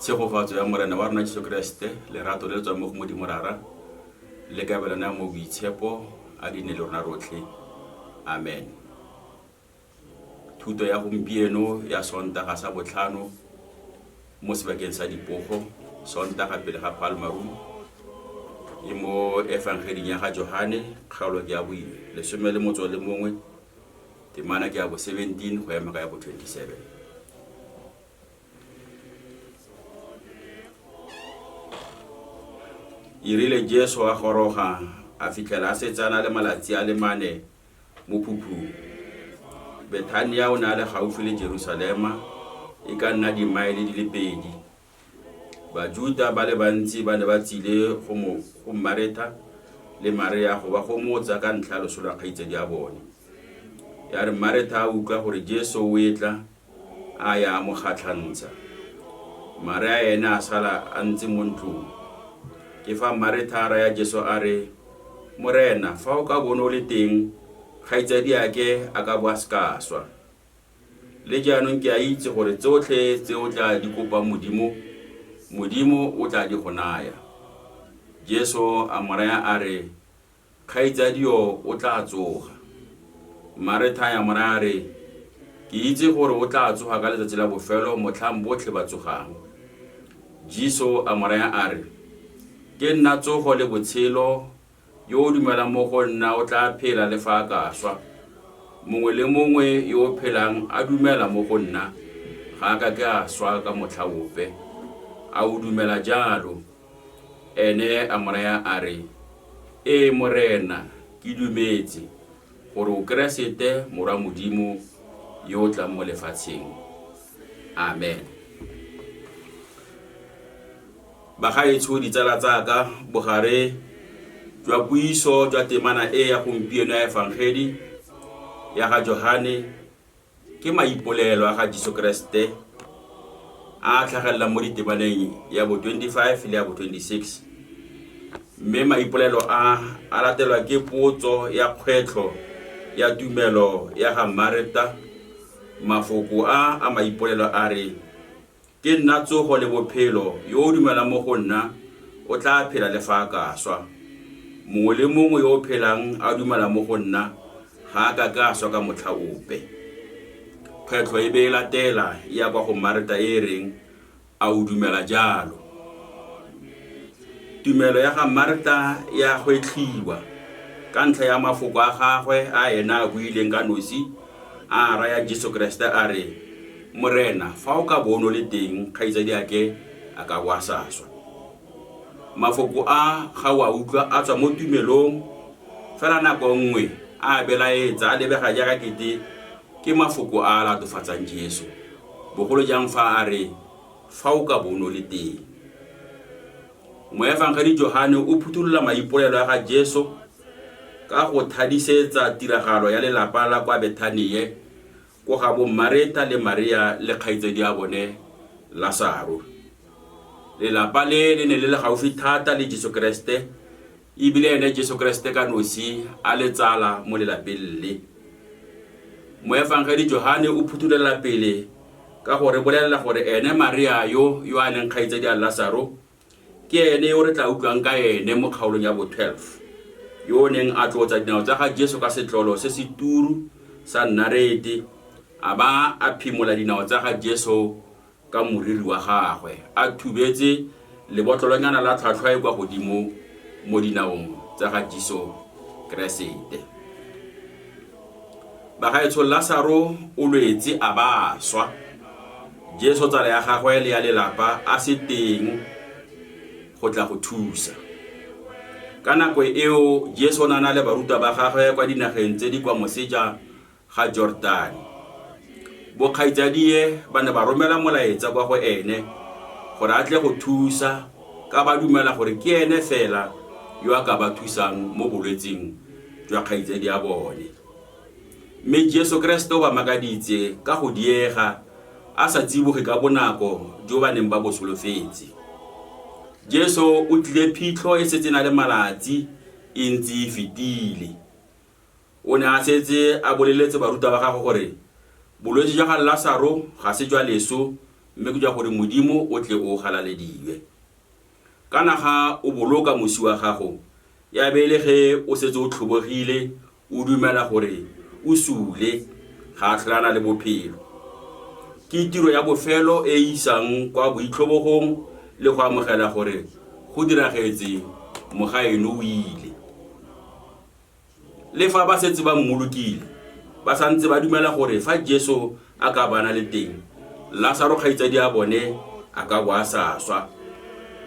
tshegofatso ya morena wa rona Jesu Kriste lerato le tswa mo go Modimo rara le kabelana mo boitshepo a dine le rona rotlhe. Amen. Thuto ya gompieno ya Sontaga sa botlhano mo sebakeng sa Dipogo, Sontaga pele ga Palmarum, e mo evangeling ya ga Johane kgaolo ke ya bo 11 temana ke ya bo 17 go ema ka ya bo 27. Irile Jesu a goroga a fitlhela a setsana le malatsi a le mane mo phuphung. Bethania o na le gaufi le Jerusalema e ka nna dimaele di le 2. Bajuda ba le bantsi ba ne ba tsile go Mareta le Maria go ba go motsa ka ntlha le sola kgaitsedi a bone. Ya re Mareta a utlwa gore Jesu o etla a ya mo kgatlhantsha. Maria ena a sala a ntse mo ntlong. Ke fa Mareta ra ya Jesu a re, Morena, fa o ka bona o le teng kgaitsedi yake a ka bo a ska swa. Le jaanong ke a itse gore tsotlhe tse o tla di kopa Modimo o tla di go naya. Jesu a mo raya a re, kgaitsedi yo o tla tsoga. Mareta ya mo raya a re, ke itse gore o tla tsoga ka letsatsi la bofelo motlhang botlhe ba tsogang. Jesu a mo raya a re, ke nna tsogo le botshelo, yo o dumelang mo go nna o tla phela le fa a ka swa. Mongwe le mongwe yo o phelang a dumela mo go nna ga a ka ke a swa ka motlha ope. A o dumela jalo? Ene a mo raya a re, Morena, ke dumetse gore o Keresete Morwa Modimo yo o tlang mo lefatsheng. Amen. Bagaetsho ditsala tsaka, bogare jwa puiso jwa temana e ya gompieno ya evangeli ya ga Johane ke maipolelo a ga Jesu Kriste a tlhagelela mo ditemaneng ya bo 25 le ya bo 26. Mme maipolelo a latelwa ke potso ya kgwetlho ya tumelo ya ga Mareta. Mafoko a maipolelo a re, ke nna tsogo le bophelo, yo o dumelang mo go nna o tla phela le fa a ka swa. Mongwe le mongwe yo o phelang a dumela mo go nna ga a ka ka swa ka motlha ope. Kgwetlho e be latela ya kwa go Mareta e reng, a o dumela jalo? Tumelo ya ga Mareta ya gwetlhiwa ka ntlha ya mafoko a gagwe a ena a buileng ka nosi a raya Jesu Kriste a re, Morena, fa o ka bona le teng kgaitsedi yake a ka bo a sa swa. Mafoko a ga wa utlwa a tswa mo tumelong, fela nako nngwe a belaetsa a lebega jaaka kete ke mafoko a latofatsang Jesu, bogolo jang fa a re, fa o ka bona le teng. Mo evangeli Johane o phuthulola maipolelo ya ga Jesu ka go thadisetsa tiragalo ya lelapa la kwa Bethanie ko ga bo Mareta le Maria le kgaitsedi ya bone Lazaro. Lelapa le ne le gaufi thata le Jesu Kriste, ebile ene Jesu Kriste ka nosi a le tsala mo lelapeng le. Mo evangeli Johane o phuthulela pele ka gore bolelela gore ene Maria yo a leng kgaitsedi ya Lazaro ke ene yo re tla utlwang ka ene mo kgaolong ya bo 12, yo neng a tlotsa dinao tsa ga Jesu ka setlolo se se turu sa nnarete, a ba a phimola dinao tsa ga Jesu ka moriri wa gagwe, a thubetse le botlolonyana la tlhwatlhwa e kwa godimo mo dinaong tsa ga Jesu Kriste. Bagaetsho Lazaro o lwetse a ba swa. Jesu tsala ya gagwe le ya lelapa a se teng go tla go thusa. Ka nako eo Jesu na le baruta ba gagwe kwa dinageng tse di kwa moseja ga Jordan. Bokgaitsadi ba ne ba romela molaetsa kwa go ene gore a tle go thusa, ka ba dumela gore ke ene fela yo a ka ba thusang mo bolwetseng jwa kgaitsadi ya bone. Mme Jesu Kriste o ba makaditse ka go diega a sa tsiboge ka bonako jo ba neng ba bo solofetse. Jesu o tlile phitlho e setse na le malatsi e ntse e fetile. O ne a setse a boleletse baruta ba gagwe gore bolwetse jwa ga Lazaro ga se jwa leso mme go ja gore modimo o tle o galalediwe kana ga o boloka mosi wa gago ya bele ge o setse o tlhobogile o dumela gore o sule ga tlhana le bophelo ke tiro ya bofelo e isang kwa boitlhobogong le go amogela gore go diragetse mogaeno o ile le fa ba setse ba mmolokile ba santse ba dumela gore fa Jesu a ka bana le teng Lazaro kgaitsadi a bone a ka bo a saswa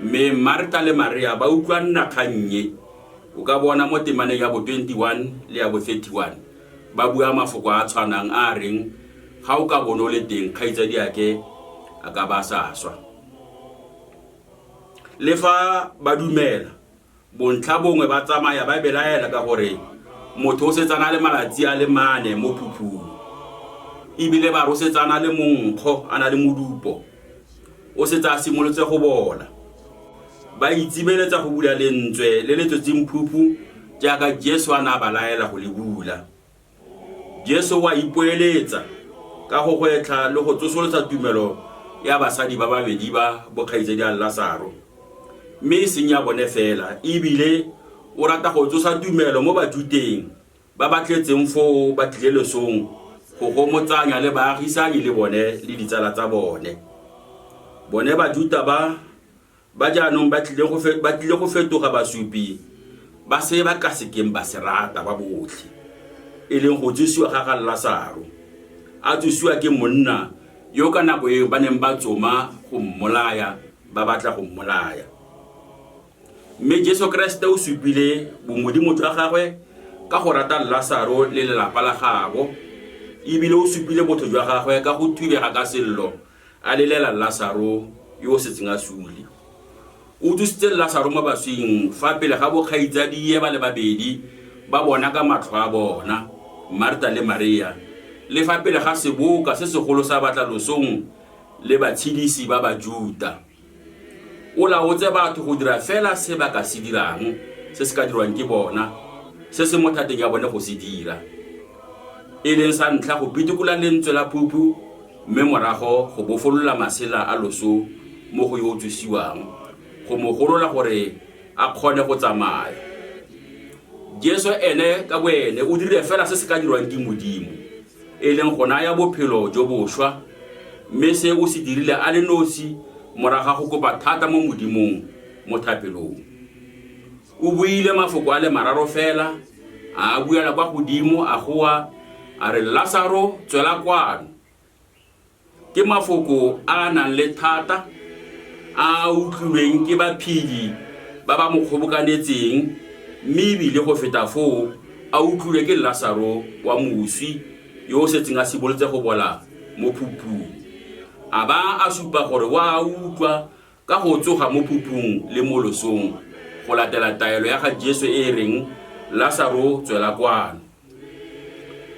mme Marta le Maria ba utlwa nna kgannye o ka bona mo temaneng ya bo 21 le ya bo 31 ba bua mafoko a tshwanang a reng ga o ka bono le teng kgaitsadi ake a ka ba saswa le fa ba dumela bontlha bongwe ba tsamaya ba belaela ka gore motho o setsana le malatsi a le 4 mo phuphung ibile ba rosetsana le monkgo ana le modupo o setsa a simolotse go bola ba itsibeletsa go bula lentswe le letsotsing phuphu jaaka Jesu ana ba laela go le bula Jesu wa ipoeletsa ka go gwetla le go tsosolotsa tumelo ya basadi ba babedi ba bokgaitsedi a Lazaro mme senya bone fela ibile o rata go tsosa tumelo mo batuteng ba batletseng fo ba tlile lesong go gomotsanya le baagisane le bone le ditsala tsa bone ba juta ba jaanong ba tlile go fetoga basupi ba se ba ka sekeng ba se rata ba botlhe e leng go tsisiwa ga Lazaro a tsisiwa ke monna yo ka nako e ba neng ba tsoma go mmolaya ba batla go mmolaya mme Jesu Kriste o supile bomodimo jwa gagwe ka go rata Lazaro le lelapa la gagwe ibile o supile botho jwa gagwe ka go thubega ka sello a lelela Lazaro yo se tsenga suli o dusitse Lazaro mo baswing fa pele ga bokgaitsadi ba le babedi ba bona ka matlho a bona Marta le Maria le fa pele ga seboka se segolo sa batla losong le batshedisi ba Bajuda o laotse batho go dira fela se ba ka se dirang se se ka dirwang ke bona se se mothateng ya bone go se dira e leng sa ntlha go pitikula lentswe la phuphu mme morago go bofolola masela a loso mo go yo tsusiwang go mo golola gore a kgone go tsamaya Jesu ene ka boene o dire fela se se ka dirwang ke modimo e leng gona ya bophelo jo bošwa mme se o se dirile a le nosi moraga go kopa thata mo modimong mo thapelong o buile mafoko a le mararo fela a buela kwa godimo a goa a re Lazaro tswela kwano ke mafoko a nang le thata a utlwilweng ke baphedi ba ba mo kgobokanetseng mme ebile go feta foo a utlwilwe ke Lazaro wa moswi yo o setseng a sibolotse go bola mo phuphung a ba a supa gore wa utlwa ka go tsoga mo phuphung le mo losong go latela taelo ya ga Jesu e reng Lazaro tswela kwano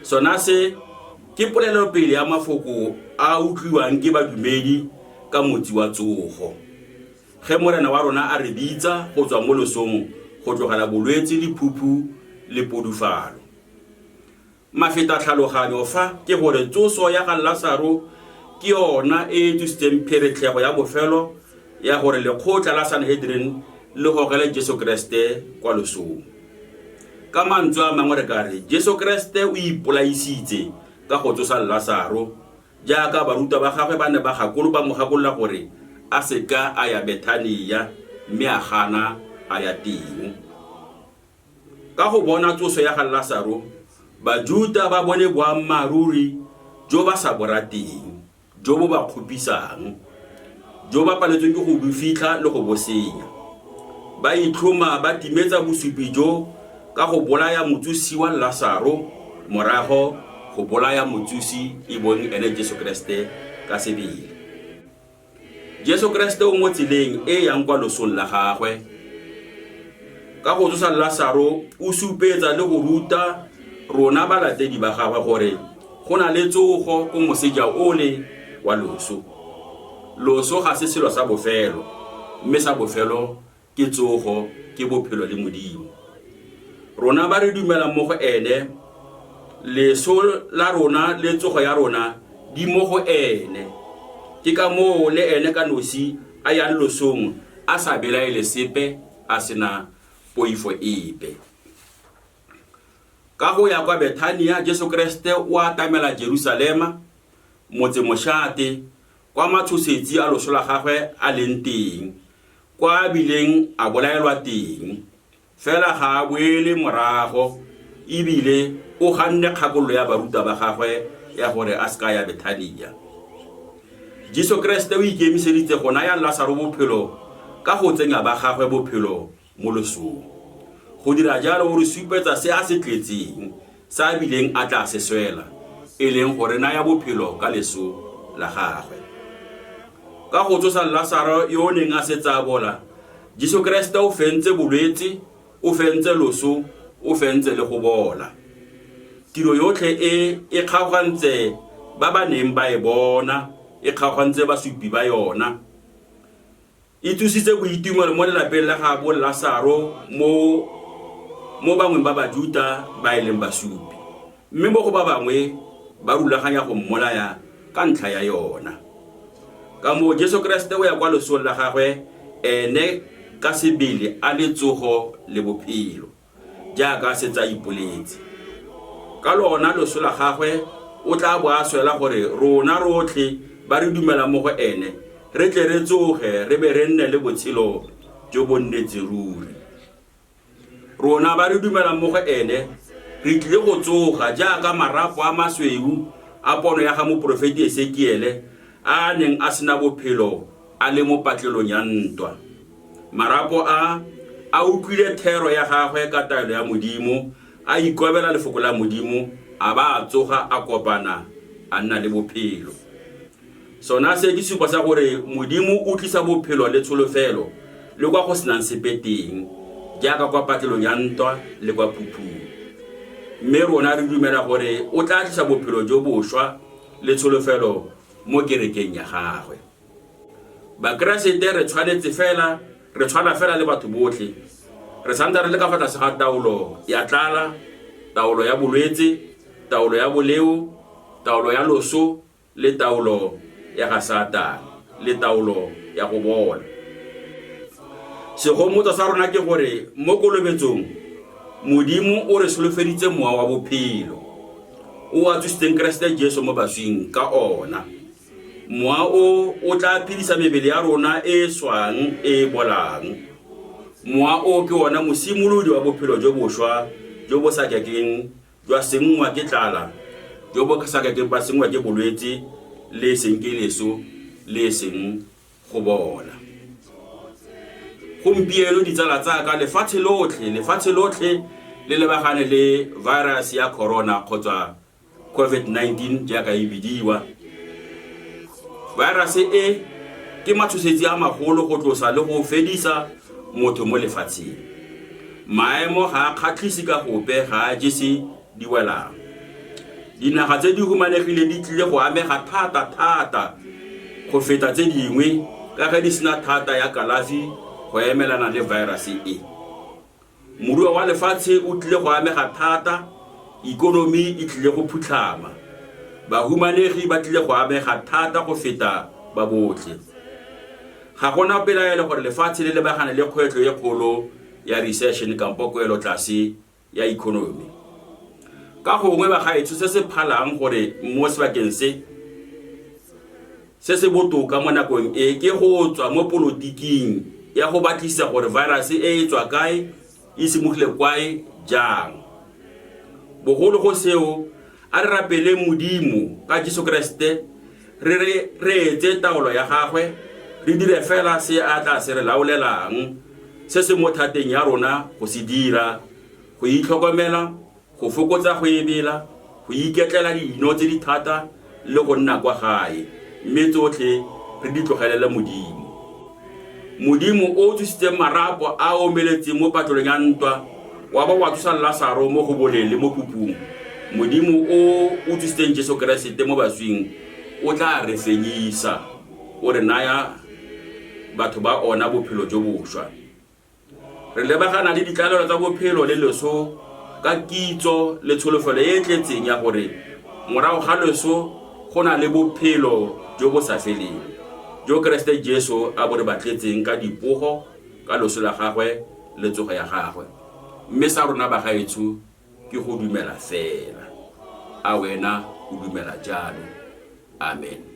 sona se ke polelopele ya mafoko a utlwiwang ke badumedi ka motsi wa tsogo ge morena wa rona a re bitsa go tswa mo losong go tlogela bolwetse le phuphu le podufalo mafeta tlhaloganyo fa ke gore tsoso ya ga Lazaro ke yona e tsitseng pheretlego ya bofelo ya gore lekgotla la Sanhedrin le gogele Jesu Kriste kwa losong ka mantswe a mangwe re ka re Jesu Kriste o ipolaisitse ka go tsosa Lazaro jaaka baruta ba gagwe ba ne ba gakolo ba mo gakolola gore a seka a ya Bethania mme a gana a ya teng ka go bona tsoso ya ga Lazaro Bajuda ba bone boammaruri jo ba sa borateng jo bo ba kgopisang jo ba paletsweng ke go bufitlha le go bosenya ba itlhoma ba timetsa bosupi jo ka go bolaya motsusi wa Lazaro morago go bolaya motsusi e bong ene Jesu Kriste ka sebele Jesu Kriste o mo tseleng e yang kwa losong la gagwe ka go tsosa Lazaro o supetsa le go ruta rona balatedi ba gagwe gore go na le tsogo go moseja ole wa loso ga se selo sa bofelo mme sa bofelo ke tsogo ke bophelo le modimo rona ba re dumela mo go ene leso la rona le tsogo ya rona di mo go ene ke ka moo le ene ka nosi a yang losong a sa belaele sepe a sena poifo epe. Ka go ya kwa Bethania, Jesu Kriste o atamela Jerusalema motse mošate kwa matshosetsi a loso la gagwe a leng teng, kwa bileng a bolaelwa teng. Fela ga a boele morago ebile o ganne kgakololo ya baruta ba gagwe ya gore a ska ya Bethania. Jesu Kriste o ikemiseditse go naya Lazaro bophelo ka go tsenya ba gagwe bophelo mo losong. Go dira jalo o re supetsa se a se tletseng sa bileng a tla se swela, e leng gore naya bophelo ka leso la gagwe. Ka go tsosa Lazaro yo neng a setsa bola, Jesu Kriste o fentse bolwetse, o fentse loso, o fentse le go bola. Tiro yotlhe e kgaogantse ba ba neng ba e bona, e kgaogantse basupi ba yona. E thusitse boitumelo mo lelapeng la gaabo Lazaro mo bangwe ba Bajuda ba eleng basupi, mme mo go ba bangwe ba rulaganya go mmolaya ka ntlha ya yona. Ka mo Jesu Kriste o ya kwa losong la gagwe ene ka sebele a letsogo le bophelo jaaka se tsa ipoletse. Ka lona loso la gagwe o tla bo a swela gore rona rotlhe ba re dumela mo go ene re tle re tsoge re be re nne le botshelo jo bo nnetse ruri. Rona ba re dumela mo go ene re tle go tsoga jaaka marapo a masweu a pono ya ga moprofeti Esekiele a neng a sena bophelo a le mo patlelong ya ntwa. Marapo a utlwile thero ya gagwe ka taelo ya Modimo, a ikobela lefoko la Modimo, a ba a tsoga a kopana a nna le bophelo. Sona se ke supa sa gore Modimo o tlisa bophelo le tsholofelo le kwa go senang sepe teng, jaaka kwa patlelong ya ntwa le kwa phuphung. Mme rona re dumela gore o tla tlisa bophelo jo bošwa le tsholofelo mo kerekeng ya gagwe. Bakeresete re tshwana fela le batho botlhe. Re santse re le ka fa tlase ga taolo ya tlala, taolo ya bolwetse, taolo ya boleu, taolo ya loso le taolo ya ga Satane le taolo ya go bola. Segomotso sa rona ke gore mo kolobetsong Modimo o re solofeditse mowa wa bophelo, o a tswisitseng Kriste Jesu mo baswing ka ona. Mowa o tla phedisa mebele ya rona e swang e bolang. Mowa o ke ona mosimolodi wa bophelo jo bošwa jo bo sa kekeng jwa sengwa ke tlala, jo bo sa kekeng ba sengwa ke bolwetse le seng ke leso le seng go bola. Gompieno ditsala tsaka lefatshe lotlhe le lebagane le virus ya corona kgotsa COVID-19 jaaka e bidiwa. Virus e ke matshosetsi a magolo go tlosa le go fedisa motho mo lefatsheng. Maemo ga a kgatlhise ka gope, ga a jese di welang. Dinaga tse di humanegile di tlile go amega thata go feta tse dingwe ka ge di sena thata ya kalafi go emelana le virus e. Moruo wa lefatshe o tlile go amega thata, ikonomi e tlile go phutlhama, bahumanegi ba tlile go amega thata go feta ba botlhe. Ga gona pelaelo gore lefatshe le lebagane le kgwetlho e kgolo ya recession kampo kwelo tlase ya economy. Ka gongwe ba gaetsho se se phalang gore mo sebakeng se se botoka mo nakong e ke go tswa mo politiking ya go batlisa gore virus e tswa kae, e simogile kwae jang. Bogolo go seo a re rapele Modimo ka Jesu Kriste, re etse taolo ya gagwe, re dire fela se a tla se re laolelang, se se mo thateng ya rona go se dira, go itlhokomela, go fokotsa go ebela, go iketlela dino tse di thata le go nna kwa gae, mme tsotlhe re di tlogelele Modimo. Modimo o tswisitse marapo a omeletseng mo patlelong ya ntwa, wa ba wa tsosa Lazaro mo go boleng le mo phupung. Modimo o tswisitseng Jesu Kriste mo baswing o tla re fenyisa, o re naya batho ba ona bophelo jo bošwa. Re lebagana le ditlalelo tsa bophelo le leso ka kitso le tsholofelo e tletseng ya gore morago ga leso go na le bophelo jo bo sa feleng jo Kriste Jesu a bo re batletseng ka dipogo ka loso la gagwe le tsogo ya gagwe. Mme sa rona ba gaetsho ke go dumela fela. A wena o dumela jalo. Amen.